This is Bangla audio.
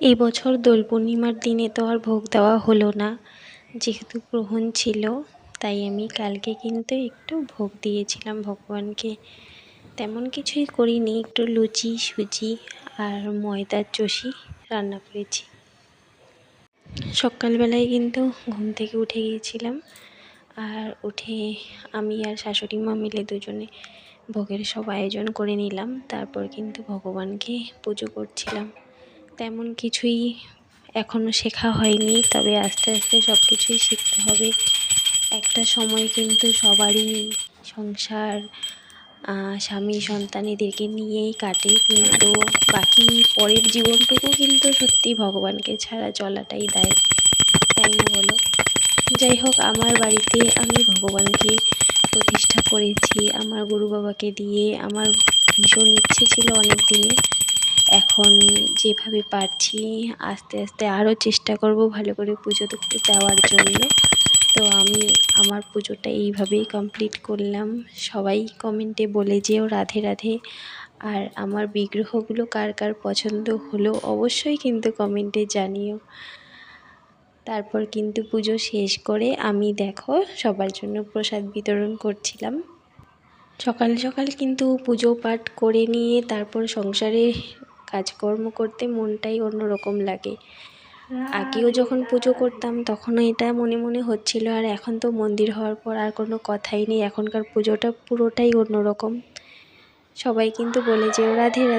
এই বছর দোল পূর্ণিমার দিনে তো আর ভোগ দেওয়া হলো না, যেহেতু গ্রহণ ছিল। তাই আমি কালকে কিন্তু একটু ভোগ দিয়েছিলাম ভগবানকে। তেমন কিছুই করিনি, একটু লুচি সুজি আর ময়দার চষি রান্না করেছি। সকালবেলায় কিন্তু ঘুম থেকে উঠে গিয়েছিলাম, আর উঠে আমি আর শাশুড়ি মা মিলে দুজনে ভোগের সব আয়োজন করে নিলাম। তারপর কিন্তু ভগবানকে পুজো করছিলাম। তেমন কিছুই এখনও শেখা হয়নি, তবে আস্তে আস্তে সব কিছুই শিখতে হবে। একটা সময় কিন্তু সবারই সংসার, স্বামী সন্তান এদেরকে নিয়েই কাটে, কিন্তু বাকি পরের জীবনটুকু কিন্তু সত্যি ভগবানকে ছাড়া চলাটাই দায়, তাই না বলো? যাই হোক, আমার বাড়িতে আমি ভগবানকে প্রতিষ্ঠা করেছি আমার গুরু বাবাকে দিয়ে। আমার ভীষণ ইচ্ছে ছিল অনেক দিনে, এখন যেভাবে পারছি আস্তে আস্তে আরও চেষ্টা করব ভালো করে পুজো দেওয়ার জন্য। তো আমি আমার পুজোটা এইভাবেই কমপ্লিট করলাম। সবাই কমেন্টে বলে যেও রাধে রাধে। আর আমার বিগ্রহগুলো কার কার পছন্দ হলো অবশ্যই কিন্তু কমেন্টে জানিও। তারপর কিন্তু পুজো শেষ করে আমি দেখো সবার জন্য প্রসাদ বিতরণ করছিলাম। সকাল সকাল কিন্তু পুজো পাঠ করে নিয়ে তারপর সংসারে কাজকর্ম করতে মনটাই অন্যরকম লাগে। আগেও যখন পুজো করতাম তখনও এটা মনে মনে হচ্ছিল, আর এখন তো মন্দির হওয়ার পর আর কোনো কথাই নেই। এখনকার পুজোটা পুরোটাই অন্যরকম। সবাই কিন্তু বলে যে রাধে রাধে।